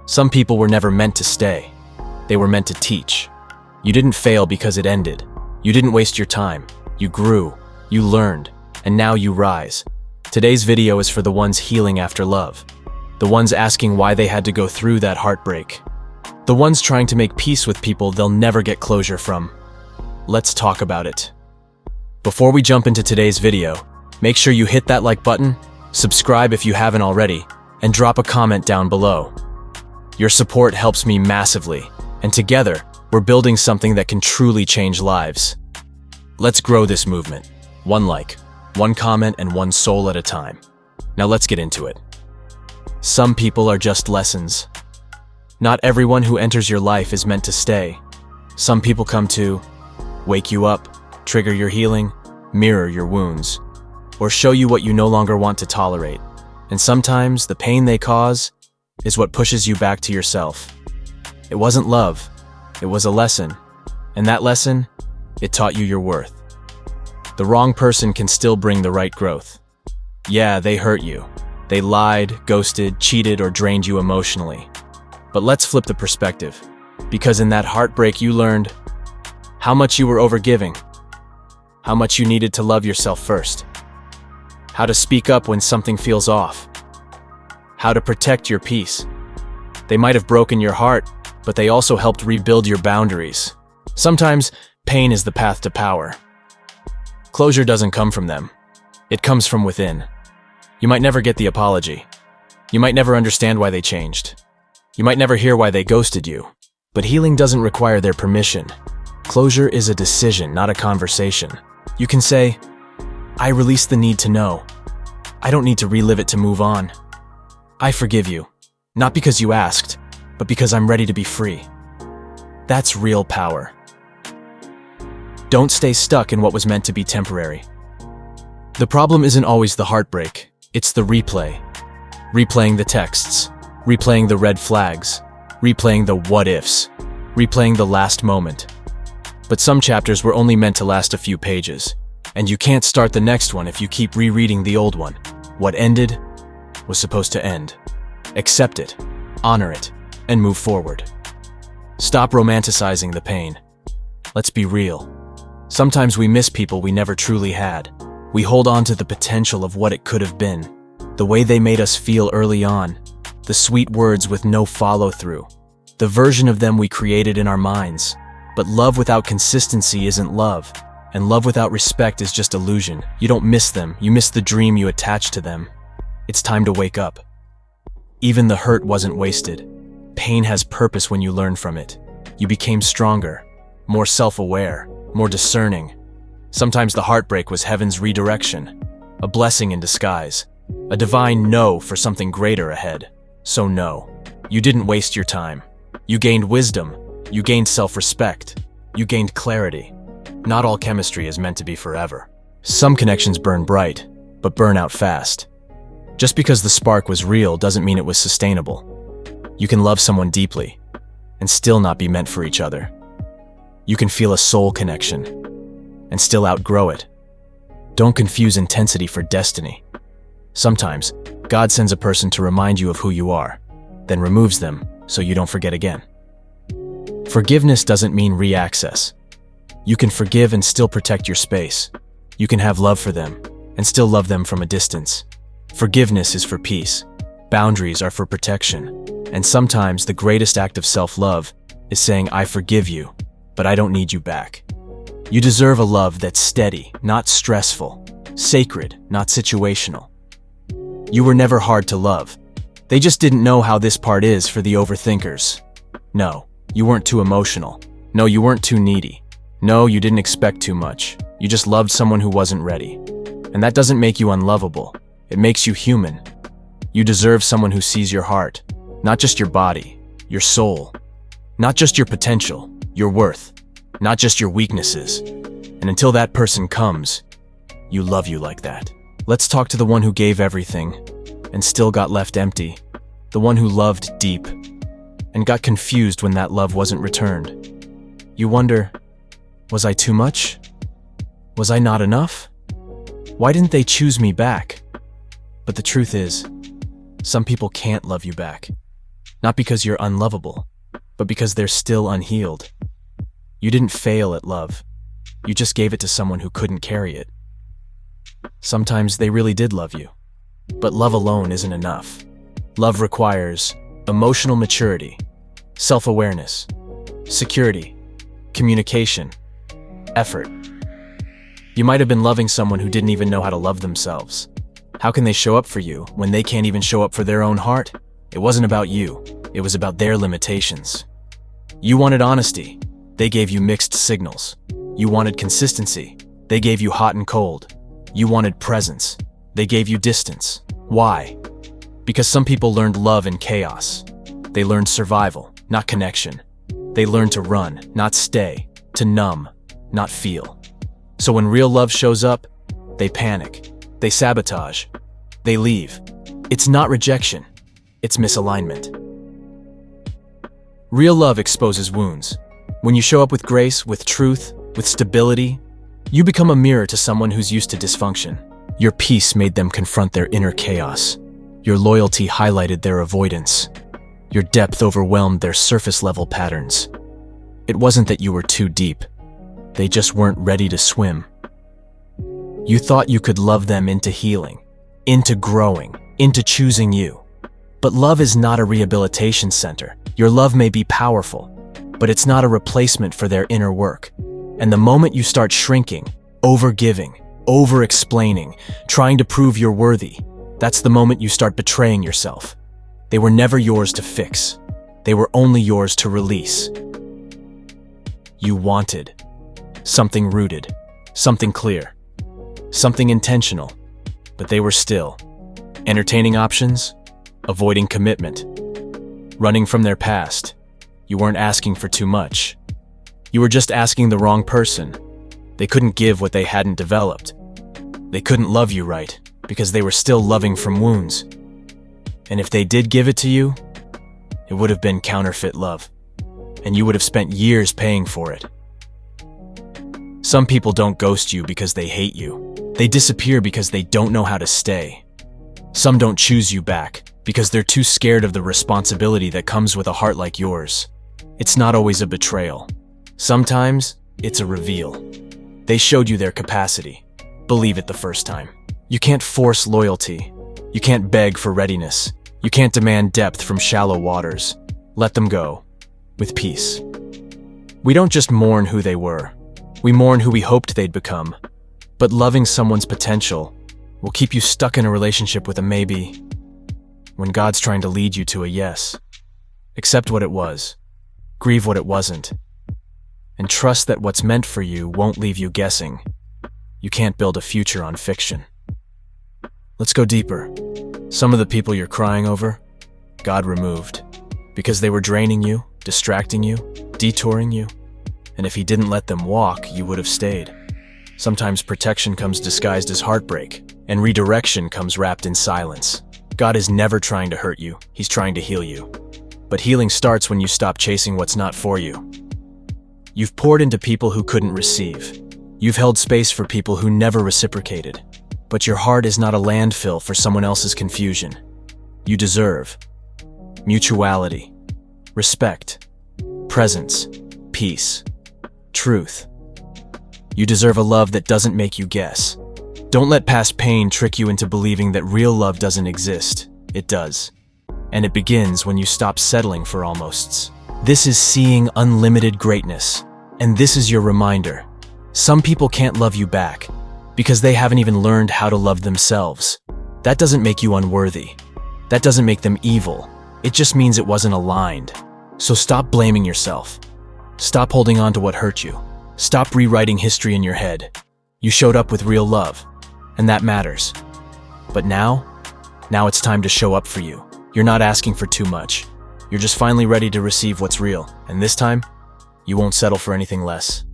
Some people were never meant to stay. They were meant to teach. You didn't fail because it ended. You didn't waste your time. You grew, you learned, and now you rise. Today's video is for the ones healing after love. The ones asking why they had to go through that heartbreak. The ones trying to make peace with people they'll never get closure from. Let's talk about it. Before we jump into today's video, make sure you hit that like button, subscribe if you haven't already, and drop a comment down below. Your support helps me massively, and together, we're building something that can truly change lives. Let's grow this movement. One like, one comment, and one soul at a time. Now let's get into it. Some people are just lessons. Not everyone who enters your life is meant to stay. Some people come to wake you up, trigger your healing, mirror your wounds, or show you what you no longer want to tolerate. And sometimes the pain they cause is what pushes you back to yourself. It wasn't love, it was a lesson. And that lesson, it taught you your worth. The wrong person can still bring the right growth. Yeah, they hurt you. They lied, ghosted, cheated, or drained you emotionally. But let's flip the perspective. Because in that heartbreak you learned how much you were overgiving, how much you needed to love yourself first, how to speak up when something feels off, how to protect your peace. They might have broken your heart, but they also helped rebuild your boundaries. Sometimes, pain is the path to power. Closure doesn't come from them. It comes from within. You might never get the apology. You might never understand why they changed. You might never hear why they ghosted you. But healing doesn't require their permission. Closure is a decision, not a conversation. You can say, I release the need to know. I don't need to relive it to move on. I forgive you, not because you asked, but because I'm ready to be free. That's real power. Don't stay stuck in what was meant to be temporary. The problem isn't always the heartbreak, it's the replay. Replaying the texts, replaying the red flags, replaying the what-ifs, replaying the last moment. But some chapters were only meant to last a few pages, and you can't start the next one if you keep rereading the old one. What ended was supposed to end. Accept it, honor it, and move forward. Stop romanticizing the pain. Let's be real. Sometimes we miss people we never truly had. We hold on to the potential of what it could have been, the way they made us feel early on, the sweet words with no follow-through, the version of them we created in our minds. But love without consistency isn't love, and love without respect is just illusion. You don't miss them, you miss the dream you attach to them. It's time to wake up. Even the hurt wasn't wasted. Pain has purpose when you learn from it. You became stronger, more self-aware, more discerning. Sometimes the heartbreak was heaven's redirection, a blessing in disguise, a divine no for something greater ahead. So no, you didn't waste your time. You gained wisdom, you gained self-respect, you gained clarity. Not all chemistry is meant to be forever. Some connections burn bright, but burn out fast. Just because the spark was real doesn't mean it was sustainable. You can love someone deeply and still not be meant for each other. You can feel a soul connection and still outgrow it. Don't confuse intensity for destiny. Sometimes, God sends a person to remind you of who you are, then removes them so you don't forget again. Forgiveness doesn't mean re-access. You can forgive and still protect your space. You can have love for them and still love them from a distance. Forgiveness is for peace. Boundaries are for protection. And sometimes the greatest act of self-love is saying, I forgive you, but I don't need you back. You deserve a love that's steady, not stressful, sacred, not situational. You were never hard to love. They just didn't know how this part is for the overthinkers. No, you weren't too emotional. No, you weren't too needy. No, you didn't expect too much. You just loved someone who wasn't ready. And that doesn't make you unlovable. It makes you human. You deserve someone who sees your heart, not just your body, your soul, not just your potential, your worth, not just your weaknesses. And until that person comes, you love you like that. Let's talk to the one who gave everything and still got left empty. The one who loved deep and got confused when that love wasn't returned. You wonder, was I too much? Was I not enough? Why didn't they choose me back? But the truth is, some people can't love you back. Not because you're unlovable, but because they're still unhealed. You didn't fail at love. You just gave it to someone who couldn't carry it. Sometimes they really did love you, but love alone isn't enough. Love requires emotional maturity, self-awareness, security, communication, effort. You might have been loving someone who didn't even know how to love themselves. How can they show up for you when they can't even show up for their own heart? It wasn't about you. It was about their limitations. You wanted honesty. They gave you mixed signals. You wanted consistency. They gave you hot and cold. You wanted presence. They gave you distance. Why? Because some people learned love in chaos. They learned survival, not connection. They learned to run, not stay, to numb, not feel. So when real love shows up, they panic, they sabotage, they leave. It's not rejection, it's misalignment. Real love exposes wounds. When you show up with grace, with truth, with stability, you become a mirror to someone who's used to dysfunction. Your peace made them confront their inner chaos. Your loyalty highlighted their avoidance. Your depth overwhelmed their surface-level patterns. It wasn't that you were too deep. They just weren't ready to swim. You thought you could love them into healing, into growing, into choosing you. But love is not a rehabilitation center. Your love may be powerful, but it's not a replacement for their inner work. And the moment you start shrinking, over-giving, over-explaining, trying to prove you're worthy, that's the moment you start betraying yourself. They were never yours to fix. They were only yours to release. You wanted something rooted, something clear, something intentional, but they were still entertaining options, avoiding commitment, running from their past. You weren't asking for too much. You were just asking the wrong person. They couldn't give what they hadn't developed. They couldn't love you right because they were still loving from wounds. And if they did give it to you, it would have been counterfeit love, and you would have spent years paying for it. Some people don't ghost you because they hate you. They disappear because they don't know how to stay. Some don't choose you back because they're too scared of the responsibility that comes with a heart like yours. It's not always a betrayal. Sometimes it's a reveal. They showed you their capacity. Believe it the first time. You can't force loyalty. You can't beg for readiness. You can't demand depth from shallow waters. Let them go, with peace. We don't just mourn who they were. We mourn who we hoped they'd become. But loving someone's potential will keep you stuck in a relationship with a maybe when God's trying to lead you to a yes. Accept what it was. Grieve what it wasn't. And trust that what's meant for you won't leave you guessing. You can't build a future on fiction. Let's go deeper. Some of the people you're crying over, God removed. Because they were draining you, distracting you, detouring you. And if He didn't let them walk, you would have stayed. Sometimes protection comes disguised as heartbreak, and redirection comes wrapped in silence. God is never trying to hurt you, He's trying to heal you. But healing starts when you stop chasing what's not for you. You've poured into people who couldn't receive. You've held space for people who never reciprocated. But your heart is not a landfill for someone else's confusion. You deserve mutuality, respect, presence, peace, truth. You deserve a love that doesn't make you guess. Don't let past pain trick you into believing that real love doesn't exist. It does. And it begins when you stop settling for almosts. This is seeing unlimited greatness. And this is your reminder. Some people can't love you back because they haven't even learned how to love themselves. That doesn't make you unworthy. That doesn't make them evil. It just means it wasn't aligned. So stop blaming yourself. Stop holding on to what hurt you. Stop rewriting history in your head. You showed up with real love, and that matters. But now it's time to show up for you. You're not asking for too much. You're just finally ready to receive what's real, and this time, you won't settle for anything less.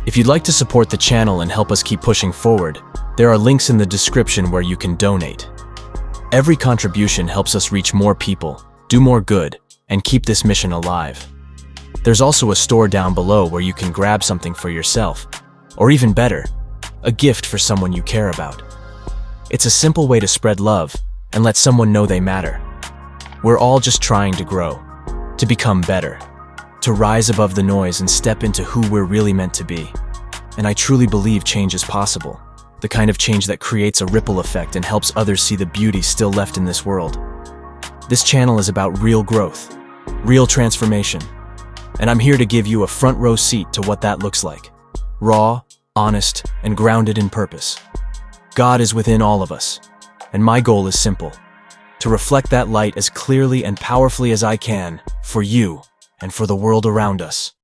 If you'd like to support the channel and help us keep pushing forward, there are links in the description where you can donate. Every contribution helps us reach more people, do more good, and keep this mission alive. There's also a store down below where you can grab something for yourself, or even better, a gift for someone you care about. It's a simple way to spread love and let someone know they matter. We're all just trying to grow, to become better, to rise above the noise and step into who we're really meant to be. And I truly believe change is possible, the kind of change that creates a ripple effect and helps others see the beauty still left in this world. This channel is about real growth, real transformation, and I'm here to give you a front row seat to what that looks like. Raw, honest, and grounded in purpose. God is within all of us, and my goal is simple: to reflect that light as clearly and powerfully as I can, for you and for the world around us.